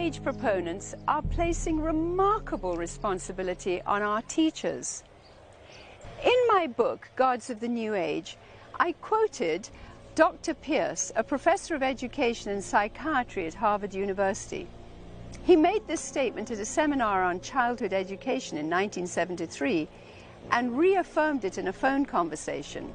Age proponents are placing remarkable responsibility on our teachers. In my book, Gods of the New Age, I quoted Dr. Pierce, a professor of education and psychiatry at Harvard University. He made this statement at a seminar on childhood education in 1973 and reaffirmed it in a phone conversation.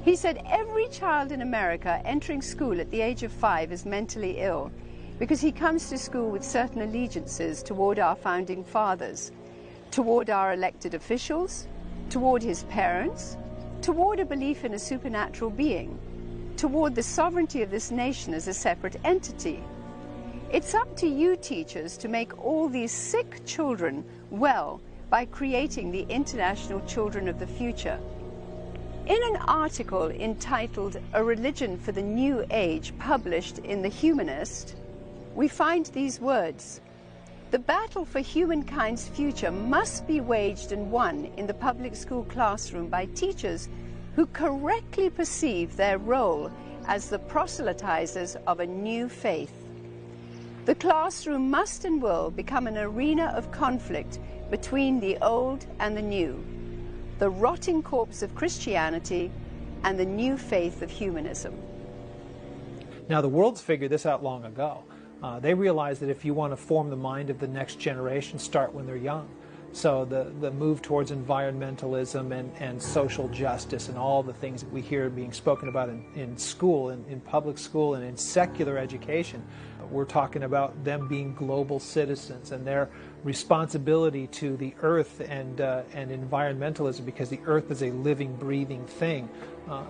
He said every child in America entering school at the age of 5 is mentally ill because he comes to school with certain allegiances toward our founding fathers, toward our elected officials, toward his parents, toward a belief in a supernatural being, toward the sovereignty of this nation as a separate entity. It's up to you, teachers, to make all these sick children well by creating the International Children of the Future. In an article entitled A Religion for the New Age, published in The Humanist, we find these words: "The battle for humankind's future must be waged and won in the public school classroom by teachers who correctly perceive their role as the proselytizers of a new faith. The classroom must and will become an arena of conflict between the old and the new, the rotting corpse of Christianity and the new faith of humanism." Now, the world's figured this out long ago. They realize that if you want to form the mind of the next generation, start when they're young. So the move towards environmentalism and social justice and all the things that we hear being spoken about in school, in public school and in secular education, we're talking about them being global citizens and their responsibility to the earth and environmentalism, because the earth is a living, breathing thing.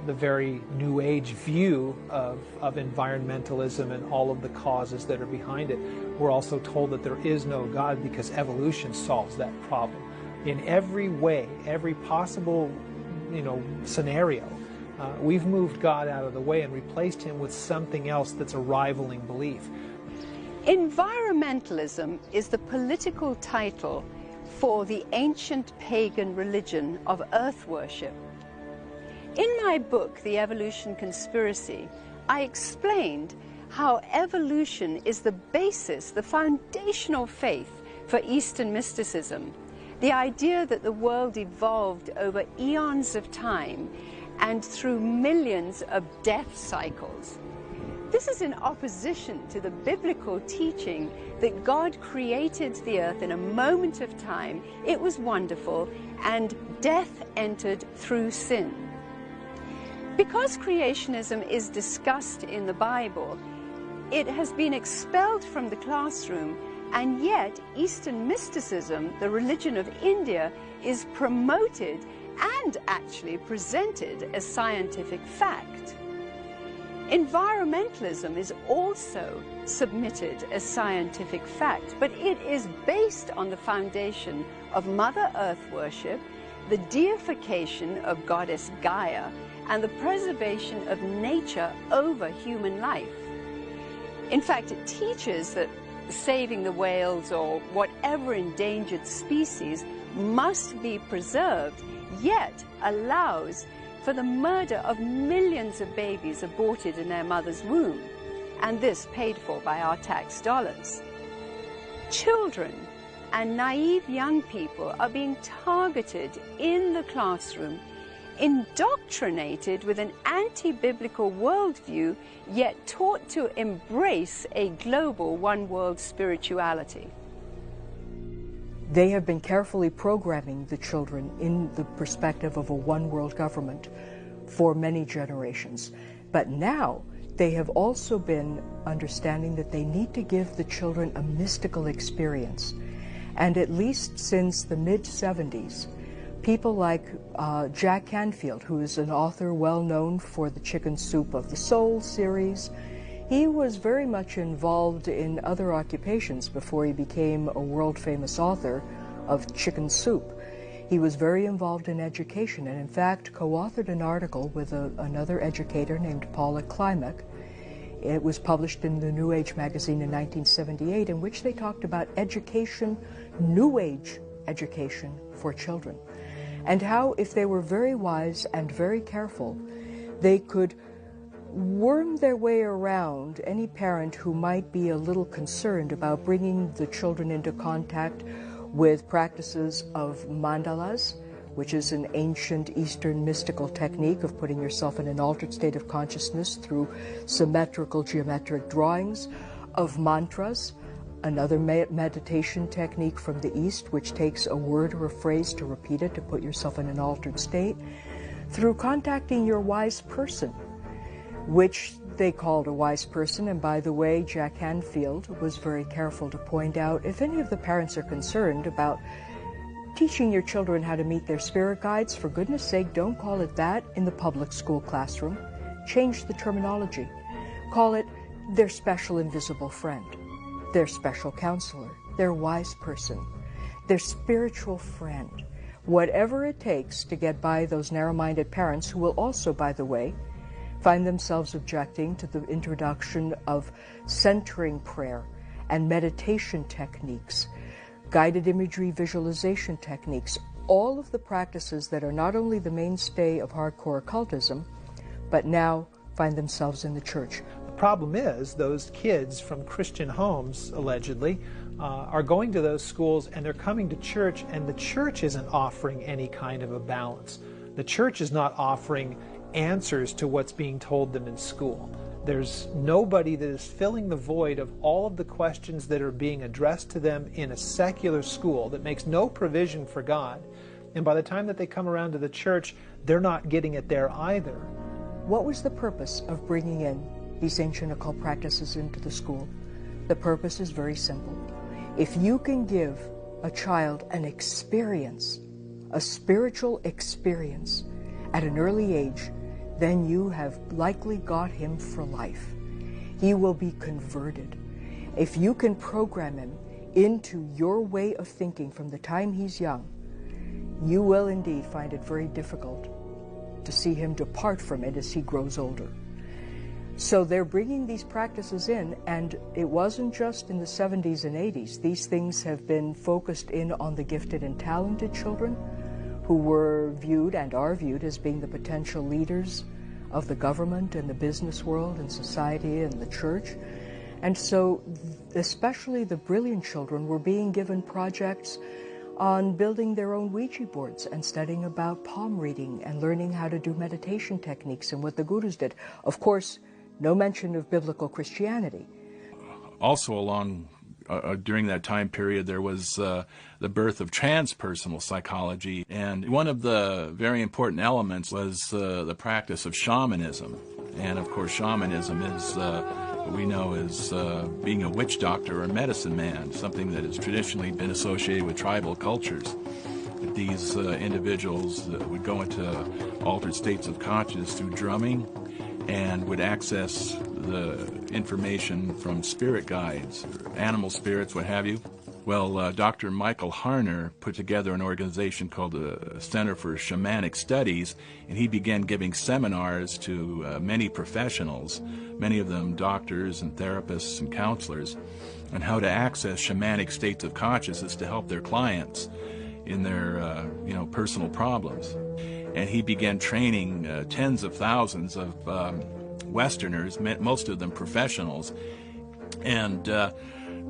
The very New Age view of environmentalism and all of the causes that are behind it. We're also told that there is no God because evolution solves that problem. In every way, every possible scenario, we've moved God out of the way and replaced him with something else that's a rivaling belief. Environmentalism is the political title for the ancient pagan religion of earth worship. In my book, The Evolution Conspiracy, I explained how evolution is the basis, the foundational faith for Eastern mysticism, the idea that the world evolved over eons of time and through millions of death cycles. This is in opposition to the biblical teaching that God created the earth in a moment of time, it was wonderful, and death entered through sin. Because creationism is discussed in the Bible, it has been expelled from the classroom, and yet Eastern mysticism, the religion of India, is promoted and actually presented as scientific fact. Environmentalism is also submitted as scientific fact, but it is based on the foundation of Mother Earth worship, the deification of Goddess Gaia, and the preservation of nature over human life. In fact, it teaches that saving the whales or whatever endangered species must be preserved, yet allows for the murder of millions of babies aborted in their mother's womb, and this paid for by our tax dollars. Children and naive young people are being targeted in the classroom, indoctrinated with an anti-biblical worldview, yet taught to embrace a global one-world spirituality. They have been carefully programming the children in the perspective of a one-world government for many generations. But now they have also been understanding that they need to give the children a mystical experience. And at least since the mid-70s, people like Jack Canfield, who is an author well known for the Chicken Soup of the Soul series, he was very much involved in other occupations before he became a world-famous author of Chicken Soup. He was very involved in education and in fact co-authored an article with another educator named Paula Klimek. It was published in the New Age magazine in 1978, in which they talked about education, New Age education for children, and how if they were very wise and very careful, they could worm their way around any parent who might be a little concerned about bringing the children into contact with practices of mandalas, which is an ancient Eastern mystical technique of putting yourself in an altered state of consciousness through symmetrical geometric drawings, of mantras, another meditation technique from the East, which takes a word or a phrase to repeat it to put yourself in an altered state, through contacting your wise person, which they called a wise person. And by the way, Jack Canfield was very careful to point out, if any of the parents are concerned about teaching your children how to meet their spirit guides, for goodness sake, don't call it that in the public school classroom. Change the terminology. Call it their special invisible friend, their special counselor, their wise person, their spiritual friend. Whatever it takes to get by those narrow-minded parents who will also, by the way, find themselves objecting to the introduction of centering prayer and meditation techniques, guided imagery visualization techniques, all of the practices that are not only the mainstay of hardcore occultism, but now find themselves in the church. The problem is those kids from Christian homes, allegedly, are going to those schools and they're coming to church, and the church isn't offering any kind of a balance. The church is not offering answers to what's being told them in school. There's nobody that is filling the void of all of the questions that are being addressed to them in a secular school that makes no provision for God. And by the time that they come around to the church, they're not getting it there either. What was the purpose of bringing in these ancient occult practices into the school? The purpose is very simple. If you can give a child an experience, a spiritual experience, at an early age, then you have likely got him for life. He will be converted. If you can program him into your way of thinking from the time he's young, you will indeed find it very difficult to see him depart from it as he grows older. So they're bringing these practices in, and it wasn't just in the 70s and 80s. These things have been focused in on the gifted and talented children who were viewed and are viewed as being the potential leaders of the government and the business world and society and the church. And so especially the brilliant children were being given projects on building their own Ouija boards and studying about palm reading and learning how to do meditation techniques and what the gurus did. Of course, no mention of biblical Christianity. Also during that time period, there was the birth of transpersonal psychology, and one of the very important elements was the practice of shamanism. And of course, shamanism is what we know as being a witch doctor or medicine man, something that has traditionally been associated with tribal cultures. These individuals would go into altered states of consciousness through drumming and would access the information from spirit guides, animal spirits, what have you. Well, Dr. Michael Harner put together an organization called the Center for Shamanic Studies, and he began giving seminars to many professionals, many of them doctors and therapists and counselors, on how to access shamanic states of consciousness to help their clients in their personal problems. And he began training tens of thousands of Westerners, most of them professionals, and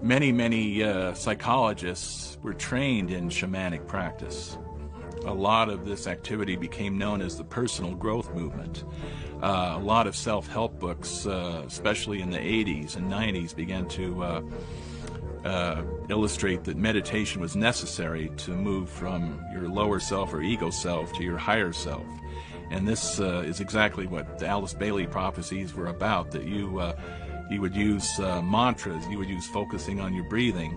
many psychologists were trained in shamanic practice. A lot of this activity became known as the personal growth movement. A lot of self-help books, especially in the 80s and 90s, began to illustrate that meditation was necessary to move from your lower self or ego self to your higher self. And this is exactly what the Alice Bailey prophecies were about, that you would use mantras, you would use focusing on your breathing,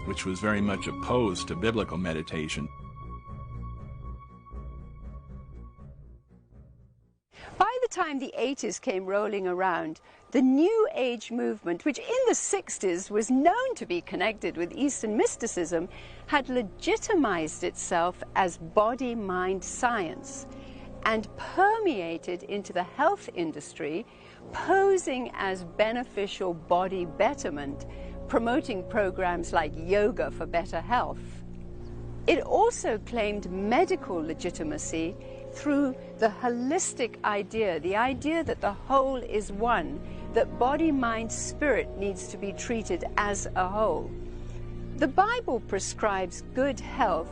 which was very much opposed to biblical meditation. By the time the 80s came rolling around, the New Age movement, which in the 60s was known to be connected with Eastern mysticism, had legitimized itself as body-mind science and permeated into the health industry, posing as beneficial body betterment, promoting programs like yoga for better health. It also claimed medical legitimacy through the holistic idea, the idea that the whole is one, that body, mind, spirit needs to be treated as a whole. The Bible prescribes good health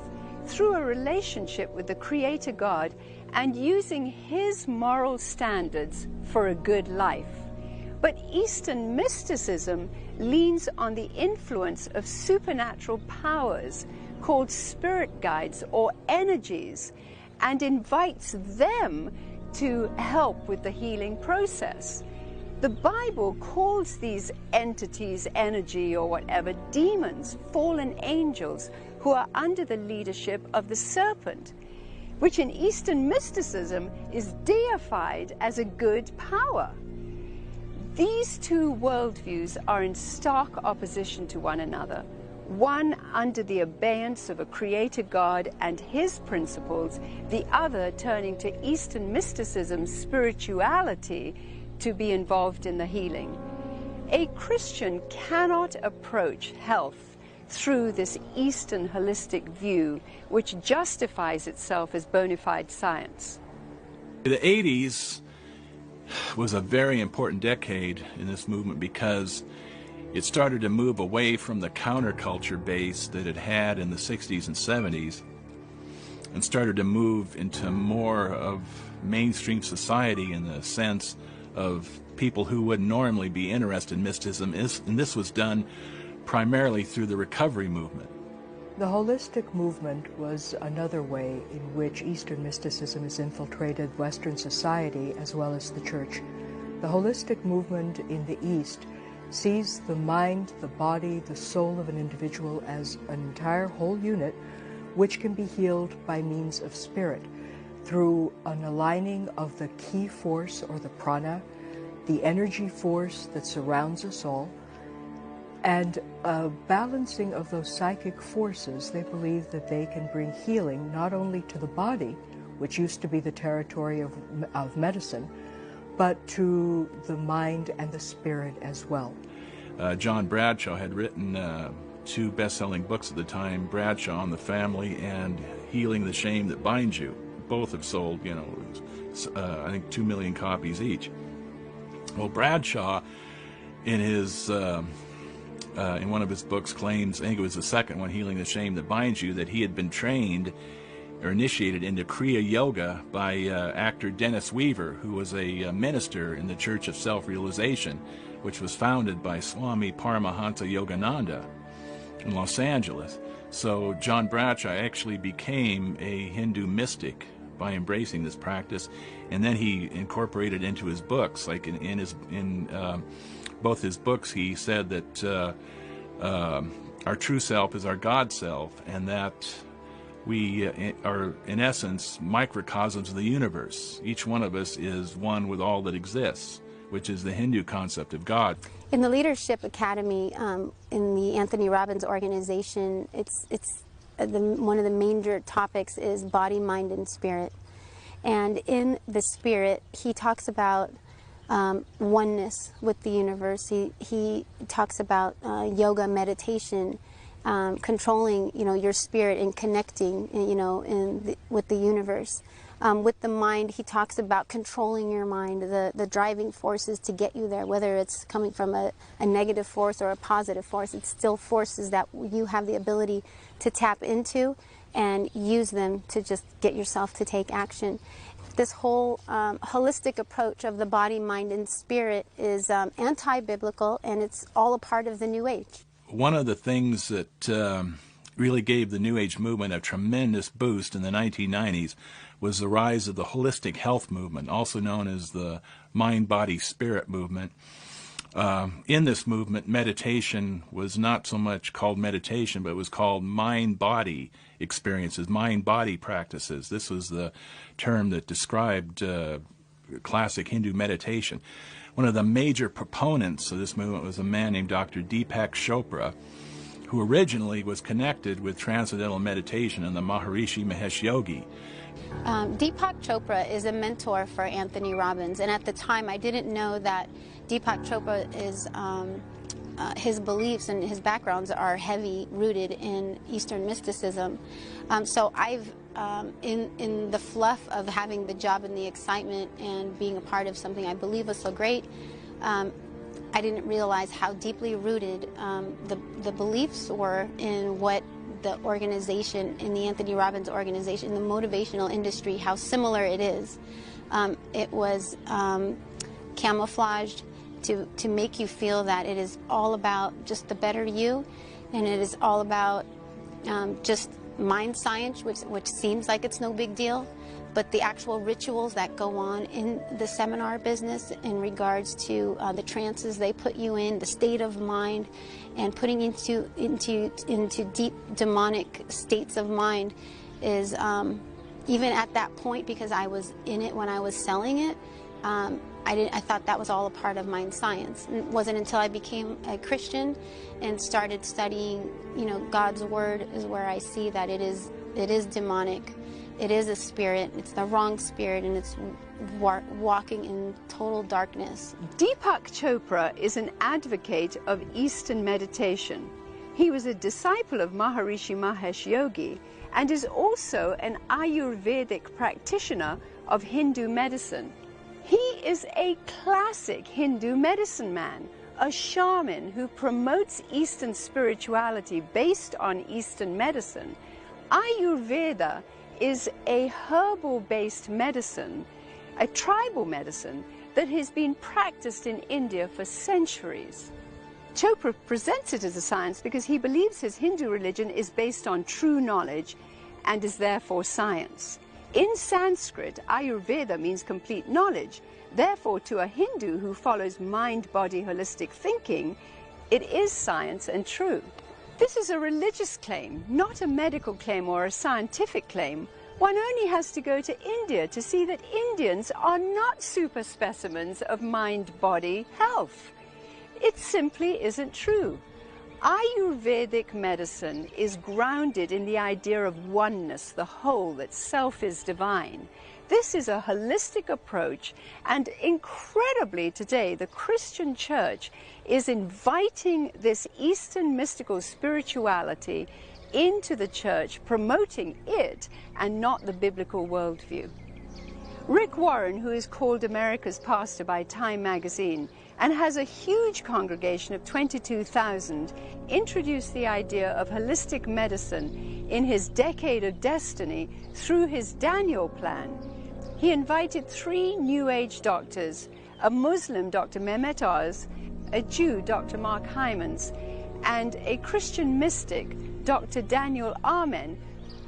through a relationship with the Creator God and using His moral standards for a good life. But Eastern mysticism leans on the influence of supernatural powers called spirit guides or energies and invites them to help with the healing process. The Bible calls these entities, energy or whatever, demons, fallen angels who are under the leadership of the serpent, which in Eastern mysticism is deified as a good power. These two worldviews are in stark opposition to one another, one under the abeyance of a creator God and his principles, the other turning to Eastern mysticism's spirituality to be involved in the healing. A Christian cannot approach health through this Eastern holistic view, which justifies itself as bona fide science. The 80s was a very important decade in this movement because it started to move away from the counterculture base that it had in the 60s and 70s and started to move into more of mainstream society in the sense of people who would normally be interested in mysticism, and this was done primarily through the recovery movement. The holistic movement was another way in which Eastern mysticism has infiltrated Western society as well as the church. The holistic movement in the East sees the mind, the body, the soul of an individual as an entire whole unit which can be healed by means of spirit through an aligning of the key force or the prana, the energy force that surrounds us all, and a balancing of those psychic forces. They believe that they can bring healing not only to the body, which used to be the territory of medicine, but to the mind and the spirit as well. John Bradshaw had written two best-selling books at the time, Bradshaw on the Family and Healing the Shame That Binds You. Both have sold, I think 2 million copies each. Well, Bradshaw, in his in one of his books, claims, I think it was the second one, Healing the Shame That Binds You, that he had been trained or initiated into Kriya Yoga by actor Dennis Weaver, who was a minister in the Church of Self-Realization, which was founded by Swami Paramahansa Yogananda in Los Angeles. So John Bradshaw actually became a Hindu mystic by embracing this practice, and then he incorporated into his books. Like in both his books, he said that our true self is our God self, and that we are, in essence, microcosms of the universe. Each one of us is one with all that exists, which is the Hindu concept of God. In the Leadership Academy, in the Anthony Robbins organization, one of the major topics is body, mind, and spirit. And in the spirit, he talks about oneness with the universe. He talks about yoga, meditation, controlling, your spirit and connecting, with the universe. With the mind, he talks about controlling your mind, the driving forces to get you there, whether it's coming from a negative force or a positive force. It's still forces that you have the ability to tap into and use them to just get yourself to take action. This whole holistic approach of the body, mind, and spirit is anti-biblical, and it's all a part of the New Age. One of the things that really gave the New Age movement a tremendous boost in the 1990s was the rise of the Wholistic Health Movement, also known as the mind-body-spirit movement. In this movement, meditation was not so much called meditation, but it was called mind-body experiences, mind-body practices. This was the term that described classic Hindu meditation. One of the major proponents of this movement was a man named Dr. Deepak Chopra, who originally was connected with Transcendental Meditation and the Maharishi Mahesh Yogi. Deepak Chopra is a mentor for Anthony Robbins, and at the time I didn't know that Deepak Chopra is his beliefs and his backgrounds are heavy rooted in Eastern mysticism. So I've, in the fluff of having the job and the excitement and being a part of something I believe was so great, I didn't realize how deeply rooted the beliefs were in what the organization, in the Anthony Robbins organization, the motivational industry, how similar it is. It was camouflaged to make you feel that it is all about just the better you, and it is all about just mind science, which seems like it's no big deal, but the actual rituals that go on in the seminar business in regards to the trances they put you in, the state of mind, and putting into deep demonic states of mind is, even at that point, because I was in it when I was selling it, I thought that was all a part of mind science. It wasn't until I became a Christian and started studying, God's Word is where I see that it is demonic. It is a spirit. It's the wrong spirit, and it's walking in total darkness. Deepak Chopra is an advocate of Eastern meditation. He was a disciple of Maharishi Mahesh Yogi and is also an Ayurvedic practitioner of Hindu medicine. He is a classic Hindu medicine man, a shaman who promotes Eastern spirituality based on Eastern medicine. Ayurveda is a herbal-based medicine, a tribal medicine that has been practiced in India for centuries. Chopra presents it as a science because he believes his Hindu religion is based on true knowledge and is therefore science. In Sanskrit, Ayurveda means complete knowledge. Therefore, to a Hindu who follows mind-body holistic thinking, it is science and true. This is a religious claim, not a medical claim or a scientific claim. One only has to go to India to see that Indians are not super specimens of mind-body health. It simply isn't true. Ayurvedic medicine is grounded in the idea of oneness, the whole, that self is divine. This is a holistic approach, and incredibly today the Christian church is inviting this Eastern mystical spirituality into the church, promoting it and not the biblical worldview. Rick Warren, who is called America's pastor by Time magazine and has a huge congregation of 22,000, introduced the idea of holistic medicine in his Decade of Destiny through his Daniel plan. He invited 3 New Age doctors, a Muslim, Dr. Mehmet Oz, a Jew, Dr. Mark Hymans, and a Christian mystic, Dr. Daniel Amen,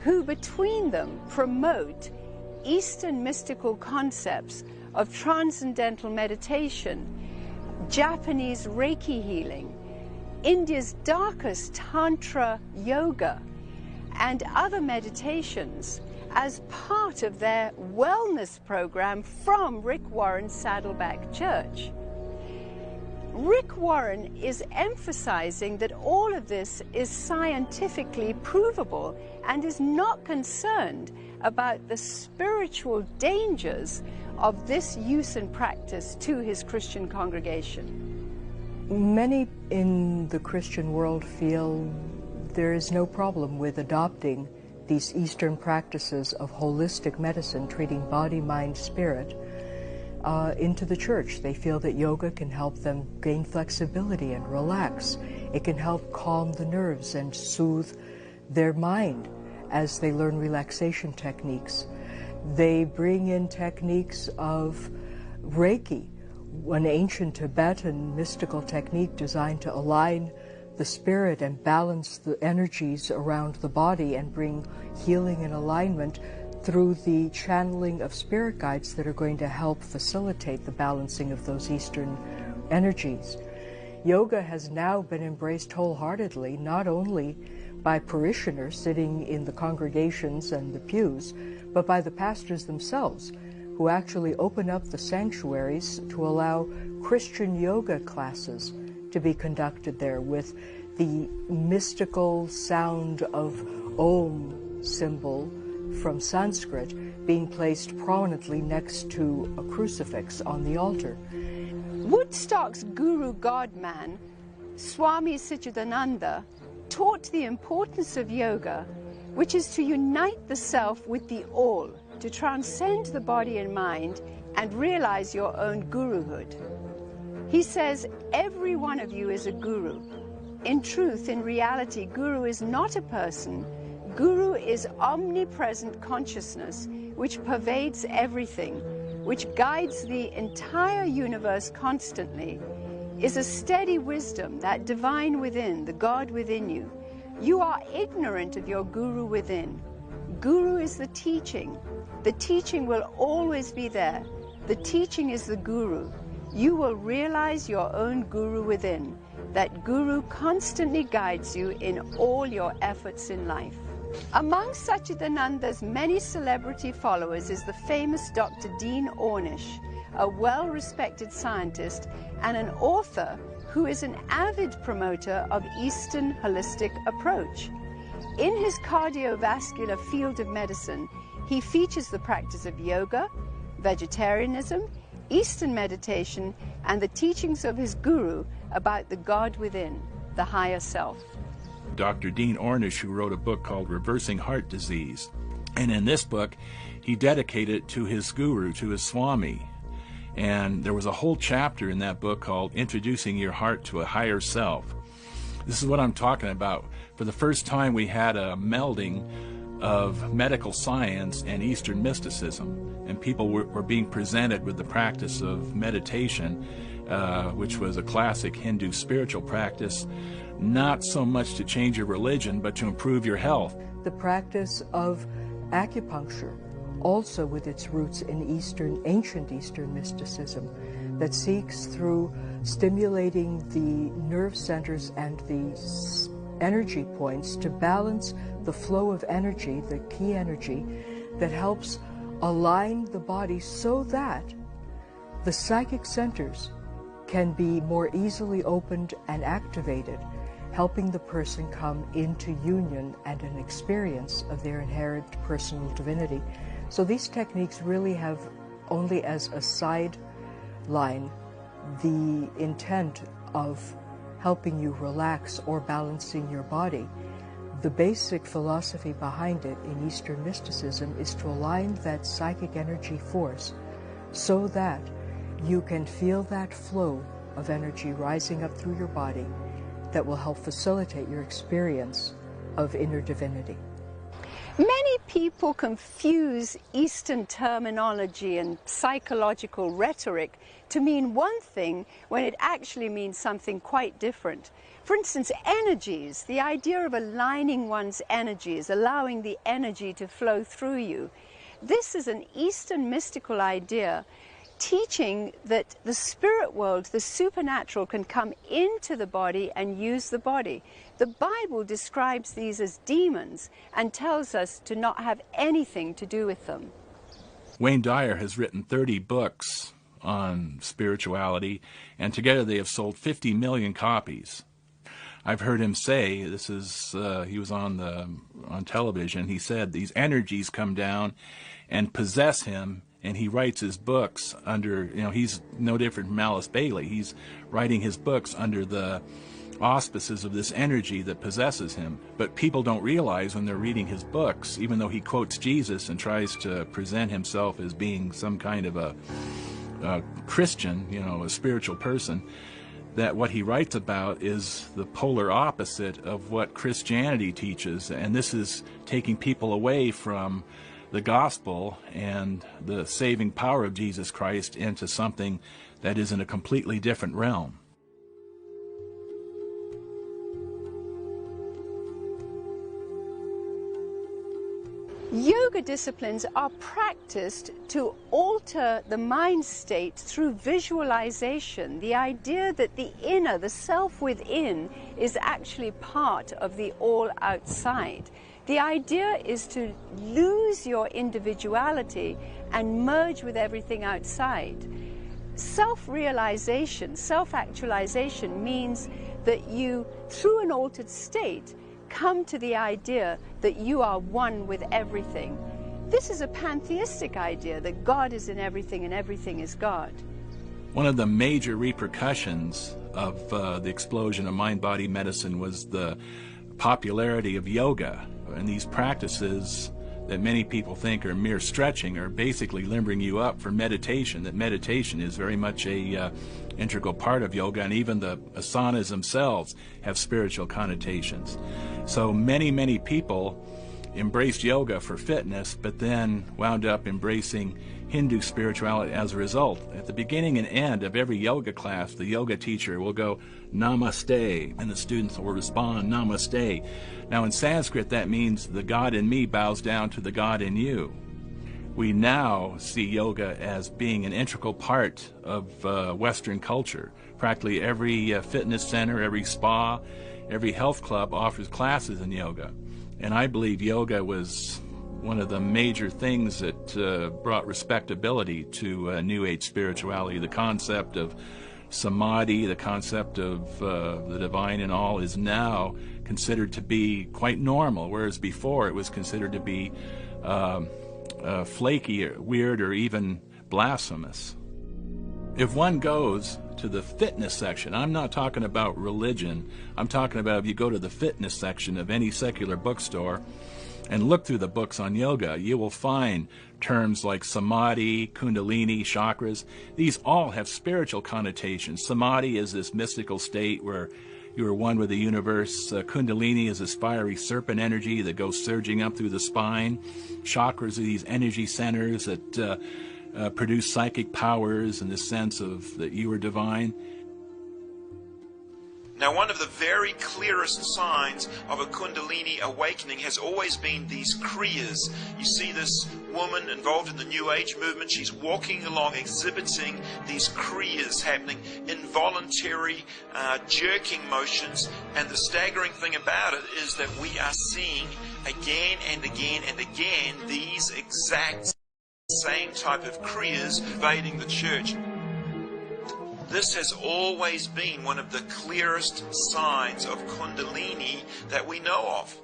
who between them promote Eastern mystical concepts of transcendental meditation, Japanese Reiki healing, India's darkest Tantra yoga, and other meditations as part of their wellness program from Rick Warren's Saddleback Church. Rick Warren is emphasizing that all of this is scientifically provable and is not concerned about the spiritual dangers of this use and practice to his Christian congregation. Many in the Christian world feel there is no problem with adopting these Eastern practices of holistic medicine, treating body, mind, spirit, into the church. They feel that yoga can help them gain flexibility and relax. It can help calm the nerves and soothe their mind as they learn relaxation techniques. They bring in techniques of Reiki, an ancient Tibetan mystical technique designed to align the spirit and balance the energies around the body and bring healing and alignment through the channeling of spirit guides that are going to help facilitate the balancing of those Eastern energies. Yoga has now been embraced wholeheartedly, not only by parishioners sitting in the congregations and the pews, but by the pastors themselves, who actually open up the sanctuaries to allow Christian yoga classes to be conducted there with the mystical sound of Om symbol from Sanskrit being placed prominently next to a crucifix on the altar. Woodstock's guru God-man Swami Satchidananda taught the importance of yoga, which is to unite the self with the all, to transcend the body and mind and realize your own guruhood. He says, every one of you is a guru. In truth, in reality, guru is not a person. Guru is omnipresent consciousness, which pervades everything, which guides the entire universe constantly, is a steady wisdom, that divine within, the God within you. You are ignorant of your guru within. Guru is the teaching. The teaching will always be there. The teaching is the guru. You will realize your own guru within. That guru constantly guides you in all your efforts in life. Among Satchidananda's many celebrity followers is the famous Dr. Dean Ornish, a well-respected scientist and an author who is an avid promoter of Eastern holistic approach. In his cardiovascular field of medicine, he features the practice of yoga, vegetarianism, Eastern meditation, and the teachings of his guru about the God within, the higher self. Dr. Dean Ornish, who wrote a book called Reversing Heart Disease. And in this book, he dedicated it to his guru, to his Swami. And there was a whole chapter in that book called Introducing Your Heart to a Higher Self. This is what I'm talking about. For the first time, we had a melding of medical science and Eastern mysticism. And people were being presented with the practice of meditation, which was a classic Hindu spiritual practice, not so much to change your religion, but to improve your health. The practice of acupuncture, also with its roots in ancient Eastern mysticism, that seeks through stimulating the nerve centers and the energy points to balance the flow of energy, the key energy, that helps align the body so that the psychic centers can be more easily opened and activated, helping the person come into union and an experience of their inherent personal divinity. So these techniques really have only as a sideline the intent of helping you relax or balancing your body. The basic philosophy behind it in Eastern mysticism is to align that psychic energy force so that you can feel that flow of energy rising up through your body that will help facilitate your experience of inner divinity. Many people confuse Eastern terminology and psychological rhetoric to mean one thing when it actually means something quite different. For instance, energies, the idea of aligning one's energies, allowing the energy to flow through you. This is an Eastern mystical idea teaching that the spirit world, the supernatural, can come into the body and use the body. The Bible describes these as demons and tells us to not have anything to do with them. Wayne Dyer has written 30 books on spirituality, and together they have sold 50 million copies. I've heard him say, this is, he was on television, he said these energies come down and possess him, and he writes his books under, he's no different from Alice Bailey. He's writing his books under the auspices of this energy that possesses him. But people don't realize when they're reading his books, even though he quotes Jesus and tries to present himself as being some kind of a Christian, a spiritual person, that what he writes about is the polar opposite of what Christianity teaches. And this is taking people away from the gospel and the saving power of Jesus Christ into something that is in a completely different realm. Yoga disciplines are practiced to alter the mind state through visualization, the idea that the inner, the self within, is actually part of the all outside. The idea is to lose your individuality and merge with everything outside. Self-realization, self-actualization means that you, through an altered state, come to the idea that you are one with everything. This is a pantheistic idea that God is in everything and everything is God. One of the major repercussions of the explosion of mind-body medicine was the popularity of yoga. And these practices that many people think are mere stretching are basically limbering you up for meditation, that meditation is very much a integral part of yoga, and even the asanas themselves have spiritual connotations. So many people embraced yoga for fitness, but then wound up embracing Hindu spirituality as a result. At the beginning and end of every yoga class, the yoga teacher will go, Namaste, and the students will respond, Namaste. Now in Sanskrit, that means the God in me bows down to the God in you. We now see yoga as being an integral part of Western culture. Practically every fitness center, every spa, every health club offers classes in yoga. And I believe yoga was one of the major things that brought respectability to New Age spirituality. The concept of samadhi, the concept of the divine in all, is now considered to be quite normal, whereas before it was considered to be flaky, or weird, or even blasphemous. If one goes to the fitness section, I'm not talking about religion, I'm talking about if you go to the fitness section of any secular bookstore and look through the books on yoga, you will find terms like samadhi, kundalini, chakras. These all have spiritual connotations. Samadhi is this mystical state where you are one with the universe. Kundalini is this fiery serpent energy that goes surging up through the spine. Chakras are these energy centers that produce psychic powers in the sense of that you are divine. Now, one of the very clearest signs of a Kundalini awakening has always been these kriyas. You see this woman involved in the New Age movement. She's walking along exhibiting these kriyas happening, involuntary jerking motions. And the staggering thing about it is that we are seeing again and again and again these exact same type of kriyas invading the church. This has always been one of the clearest signs of Kundalini that we know of.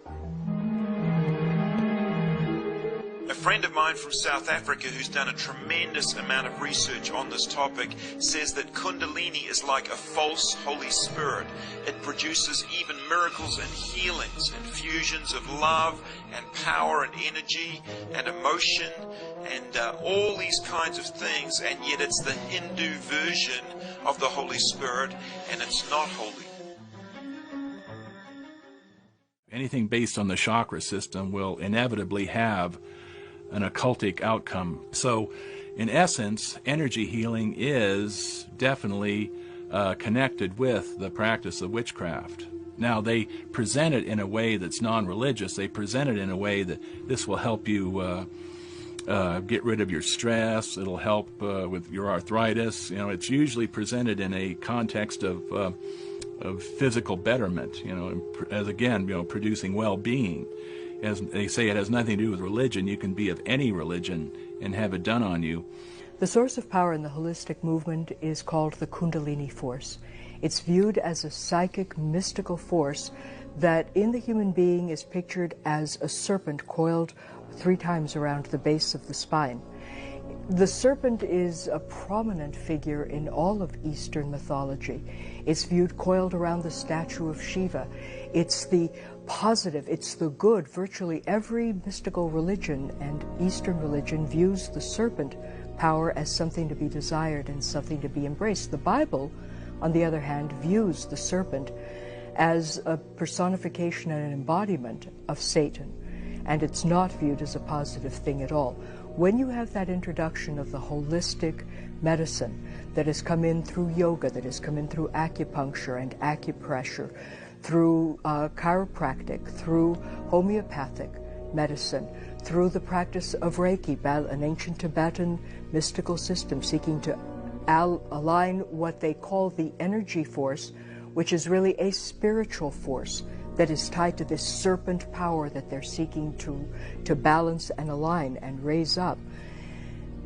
A friend of mine from South Africa who's done a tremendous amount of research on this topic says that Kundalini is like a false Holy Spirit. It produces even miracles and healings, infusions of love and power and energy and emotion and all these kinds of things, and yet it's the Hindu version of the Holy Spirit, and it's not holy. Anything based on the chakra system will inevitably have an occultic outcome. So, in essence, energy healing is definitely connected with the practice of witchcraft. Now, they present it in a way that's non-religious. They present it in a way that this will help you get rid of your stress. It'll help with your arthritis. You know, it's usually presented in a context of physical betterment. You know, as again, you know, producing well-being. As they say, it has nothing to do with religion. You can be of any religion and have it done on you. The source of power in the holistic movement is called the Kundalini force. It's viewed as a psychic, mystical force that in the human being is pictured as a serpent coiled 3 times around the base of the spine. The serpent is a prominent figure in all of Eastern mythology. It's viewed coiled around the statue of Shiva. It's the positive, it's the good. Virtually every mystical religion and Eastern religion views the serpent power as something to be desired and something to be embraced. The Bible, on the other hand, views the serpent as a personification and an embodiment of Satan, and it's not viewed as a positive thing at all. When you have that introduction of the holistic medicine that has come in through yoga, that has come in through acupuncture and acupressure, through chiropractic, through homeopathic medicine, through the practice of Reiki, an ancient Tibetan mystical system seeking to align what they call the energy force, which is really a spiritual force that is tied to this serpent power that they're seeking to balance and align and raise up.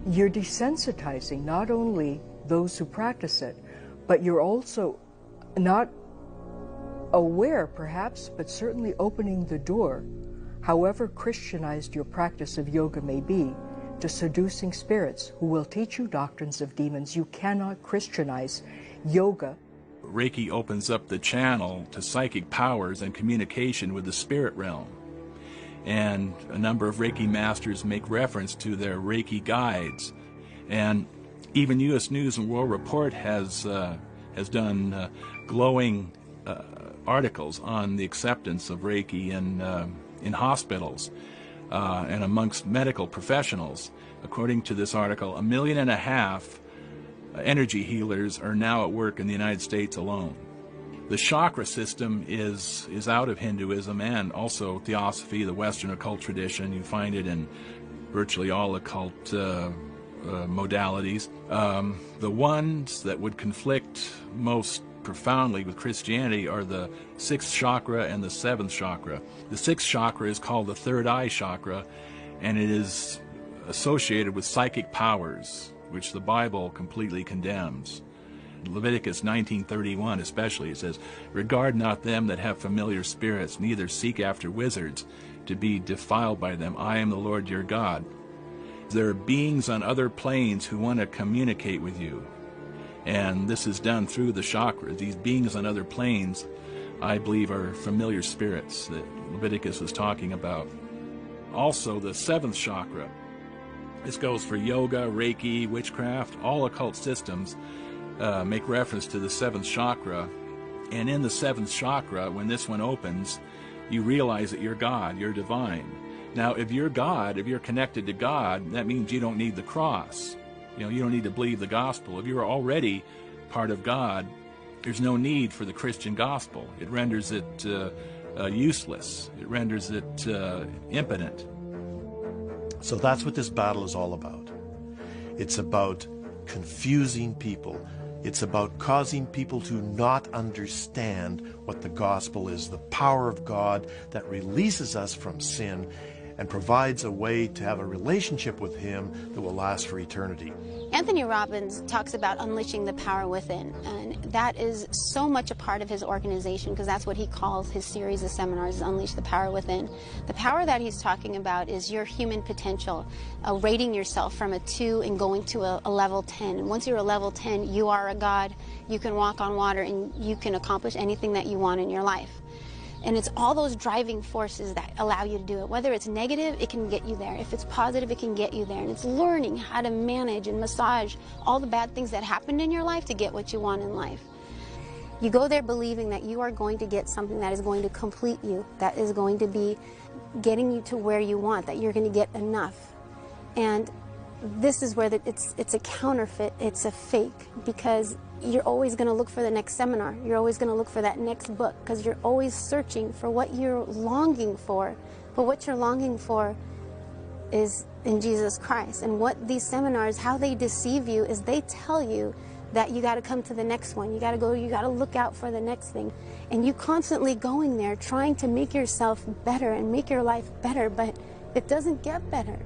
You're desensitizing not only those who practice it, but you're also not aware, perhaps, but certainly opening the door, however Christianized your practice of yoga may be, to seducing spirits who will teach you doctrines of demons. You cannot Christianize yoga. Reiki opens up the channel to psychic powers and communication with the spirit realm. And a number of Reiki masters make reference to their Reiki guides. And even U.S. News and World Report has done glowing articles on the acceptance of Reiki in hospitals and amongst medical professionals. According to this article, 1.5 million energy healers are now at work in the United States alone. The chakra system is out of Hinduism and also Theosophy, the Western occult tradition. You find it in virtually all occult modalities. The ones that would conflict most profoundly with Christianity are the 6th chakra and the 7th chakra. The 6th chakra is called the third eye chakra, and it is associated with psychic powers, which the Bible completely condemns. Leviticus 19:31 especially, it says, "Regard not them that have familiar spirits, neither seek after wizards to be defiled by them. I am the Lord your God." There are beings on other planes who want to communicate with you, and this is done through the chakra. These beings on other planes, I believe, are familiar spirits that Leviticus was talking about. Also, the 7th chakra. This goes for yoga, Reiki, witchcraft. All occult systems make reference to the 7th chakra. And in the 7th chakra, when this one opens, you realize that you're God, you're divine. Now, if you're God, if you're connected to God, that means you don't need the cross. You know, you don't need to believe the gospel. If you're already part of God, there's no need for the Christian gospel. It renders it useless. It renders it impotent. So that's what this battle is all about. It's about confusing people. It's about causing people to not understand what the gospel is, the power of God that releases us from sin and provides a way to have a relationship with Him that will last for eternity. Anthony Robbins talks about unleashing the power within, and that is so much a part of his organization, because that's what he calls his series of seminars, Unleash the Power Within. The power that he's talking about is your human potential, rating yourself from a 2 and going to a level 10. And once you're a level 10, you are a God, you can walk on water, and you can accomplish anything that you want in your life. And it's all those driving forces that allow you to do it. Whether it's negative, it can get you there. If it's positive, it can get you there. And it's learning how to manage and massage all the bad things that happened in your life to get what you want in life. You go there believing that you are going to get something that is going to complete you, that is going to be getting you to where you want, that you're going to get enough. And this is where it's a counterfeit, it's a fake, because you're always going to look for the next seminar. You're always going to look for that next book, because you're always searching for what you're longing for. But what you're longing for is in Jesus Christ. And what these seminars, how they deceive you, is they tell you that you got to come to the next one. You got to go, you got to look out for the next thing. And you constantly going there trying to make yourself better and make your life better, but it doesn't get better.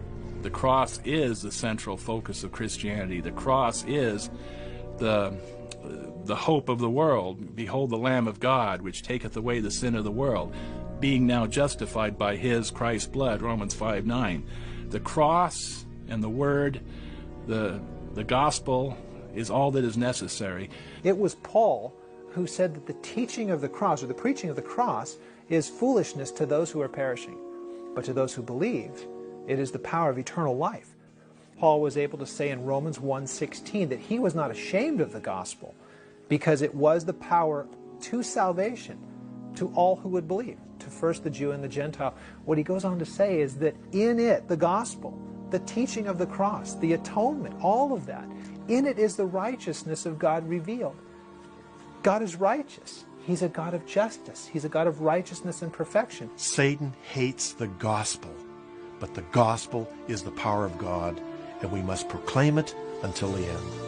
The cross is the central focus of Christianity. The cross is the hope of the world. Behold the Lamb of God, which taketh away the sin of the world, being now justified by His, Christ's blood, Romans 5:9. The cross and the Word, the gospel, is all that is necessary. It was Paul who said that the teaching of the cross, or the preaching of the cross, is foolishness to those who are perishing, but to those who believe, it is the power of eternal life. Paul was able to say in Romans 1:16 that he was not ashamed of the gospel, because it was the power to salvation to all who would believe, to first the Jew and the Gentile. What he goes on to say is that in it, the gospel, the teaching of the cross, the atonement, all of that, in it is the righteousness of God revealed. God is righteous. He's a God of justice. He's a God of righteousness and perfection. Satan hates the gospel, but the gospel is the power of God, and we must proclaim it until the end.